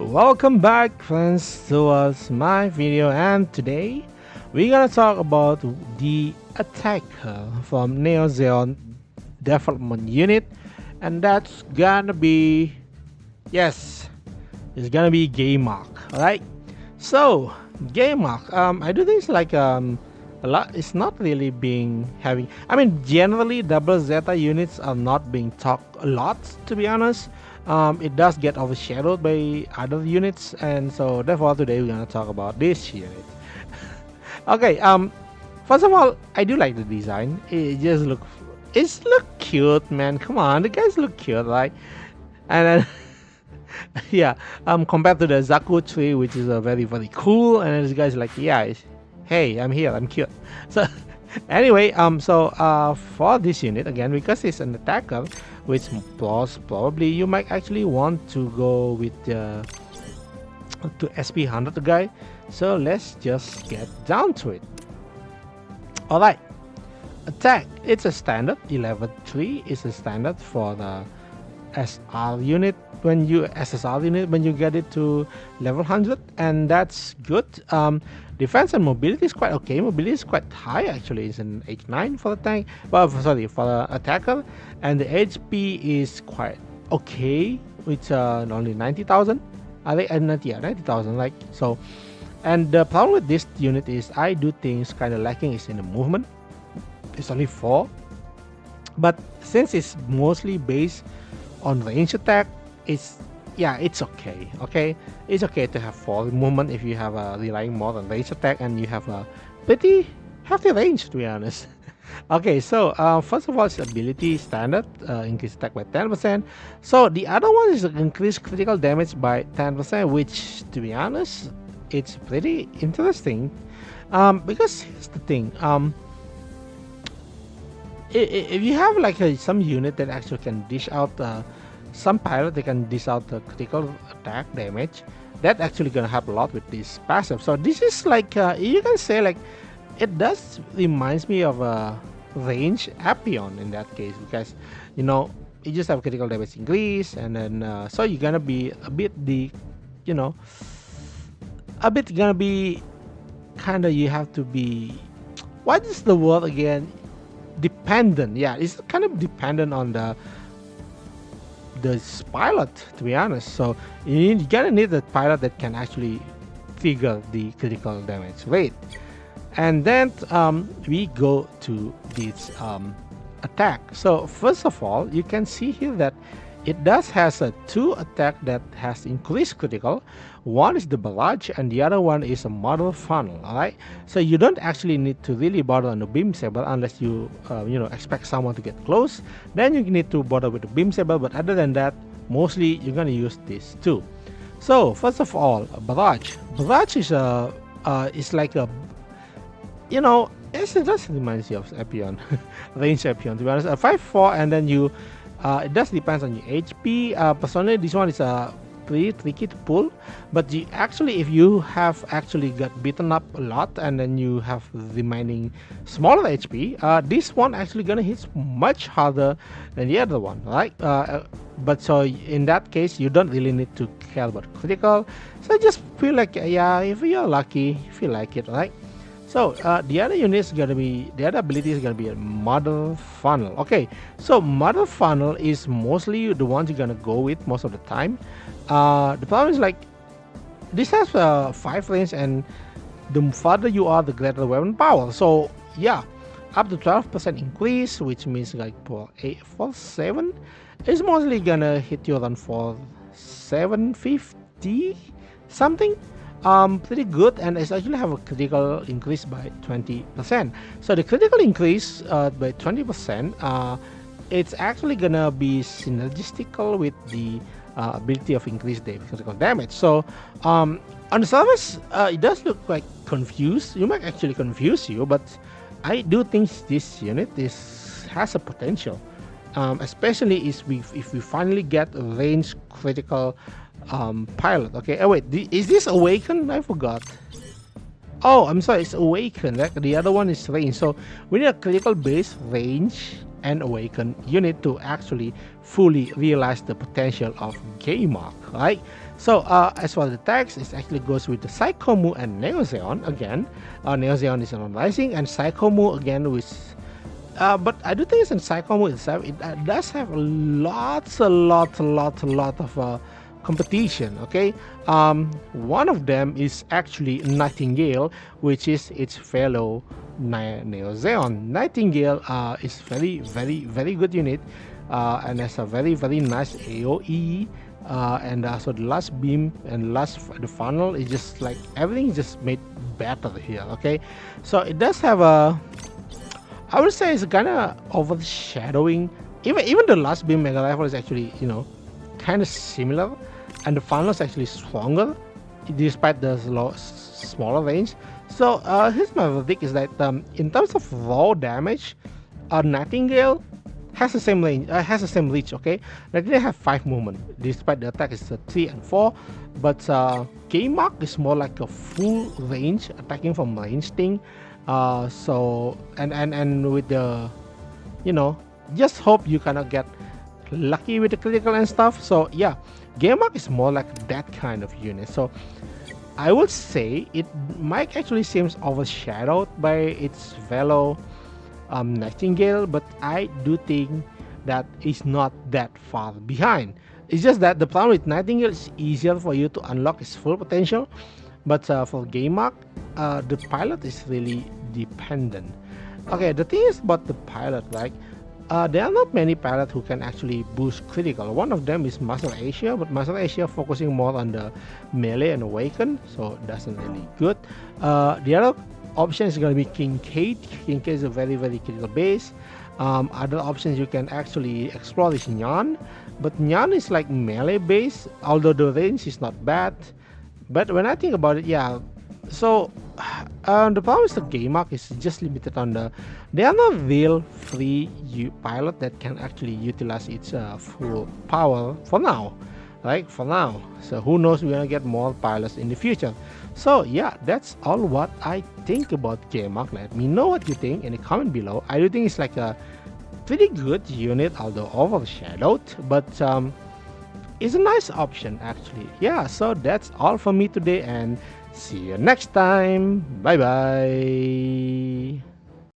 Welcome back, friends, towards my video, and today we're gonna talk about the attacker from Neo Zeon Development Unit, and that's gonna be yes, it's gonna be Geymalk, alright? So Geymalk, I do things like a lot. It's not really being having. I mean, generally, double zeta units are not being talked a lot, to be honest. It does get overshadowed by other units, and so therefore today we're gonna talk about this unit. Okay. First of all, I do like the design. It's look cute, man. Come on, the guys look cute, right? And then yeah, compared to the Zaku tree, which is a very cool, and this guy's like, yeah, hey, I'm here, I'm cute. So anyway, for this unit again, because it's an attacker, which probably you might actually want to go with to SP 100 guy. So let's just get down to it. All right, attack. It's a standard 11-3. It's a standard for the SR unit when you SSR unit when you get it to level 100, and that's good. Defense and mobility is quite okay. Mobility is quite high actually. It's an H9 for the tank, well, sorry, for the attacker, and the HP is quite okay with only 90,000. I think, yeah, 90,000. Like so, and the problem with this unit is I do things kind of lacking is in the movement. It's only 4, but since it's mostly based on range attack, it's okay. It's okay to have 4 movement if you have relying more on range attack and you have a pretty hefty range, to be honest. Okay, so first of all, its ability standard, increase attack by 10%. So the other one is increase critical damage by 10%, which, to be honest, it's pretty interesting. Because here's the thing. If you have like some unit that actually can dish out some pilot, they can dish out the critical attack damage, that actually gonna help a lot with this passive. So this is like you can say like it does reminds me of a range Appion in that case, because you know you just have critical damage increase, and then so you're gonna be a bit you know a bit gonna be kind of, you have to be, what is the word again, dependent. Yeah, it's kind of dependent on the pilot, to be honest. So you're gonna need a pilot that can actually figure the critical damage rate. And then we go to this attack. So first of all, you can see here that it does has a 2 attack that has increased critical. One is the barrage, and the other one is a model funnel. All right, so you don't actually need to really bother on the beam saber unless you expect someone to get close. Then you need to bother with the beam saber. But other than that, mostly you're gonna use this too. So first of all, barrage. Barrage is a it's like a it does reminds you of Appion, range Appion, to be honest. A 5-4, and then you it does depends on your HP. Personally, this one is pretty tricky to pull, but you actually, if you have actually got beaten up a lot and then you have remaining smaller HP, this one actually gonna hit much harder than the other one, right? But so in that case, you don't really need to care about critical. So just feel like, yeah, if you're lucky, if you like it, right? So the other unit is gonna be, the other ability is gonna be a model funnel. Okay, so model funnel is mostly the ones you're gonna go with most of the time. The problem is like this has 5 range, and the farther you are, the greater the weapon power. So yeah, up to 12% increase, which means like for 7, it's mostly gonna hit you around for 750 something. Pretty good, and it's actually have a critical increase by 20%. So the critical increase by 20%, it's actually gonna be synergistical with the ability of increased critical damage. So on the surface, it does look like confused. You might actually confuse you, but I do think this unit has a potential, especially if we finally get a range critical pilot. Okay, oh wait, is this awakened? I forgot. Oh, I'm sorry, it's awakened. Like the other one is range. So we need a critical base, range, and awakened unit to actually fully realize the potential of Geymalk, right? So as for the text, it actually goes with the Psychomu and Neozeon again. Neozeon is on rising, and Psychomu again with. But I do think it's in Psychomu itself. It does have a lot of competition. Okay, one of them is actually Nightingale, which is its fellow Neozeon. Nightingale is very good unit, and has a very nice AOE. And so the last beam and the funnel is just like everything is just made better here. Okay, so it does have a, I would say it's kind of overshadowing. Even the last beam mega rifle is actually, kind of similar, and the funnel is actually stronger despite the smaller range. So here's my verdict: is that in terms of raw damage, Nightingale has the same range, has the same reach. Okay, Nightingale have 5 movement despite the attack is 3 and 4, but Geymalk is more like a full range attacking from range thing. So and with the, just hope you cannot get lucky with the critical and stuff. So yeah, Geymalk is more like that kind of unit. So I would say it might actually seems overshadowed by its fellow Nightingale, but I do think that it's not that far behind. It's just that the problem with Nightingale is easier for you to unlock its full potential, but for Geymalk, the pilot is really dependent. Okay, the thing is about the pilot, right? There are not many pilots who can actually boost critical. One of them is Master Asia, but Master Asia focusing more on the melee and awaken, so that's not really good. The other option is going to be Kincaid. Kincaid is a very critical base. Other options you can actually explore is Nyan, but Nyan is like melee base, although the range is not bad. But when I think about it, yeah. So the problem is the Geymalk is just limited on there are no real free pilot that can actually utilize its full power for now, right? For now. So who knows, we're gonna get more pilots in the future. So yeah, that's all what I think about Geymalk. Let me know what you think in the comment below. I do think it's like a pretty good unit, although overshadowed, but it's a nice option actually. Yeah, so that's all for me today, and see you next time. Bye bye.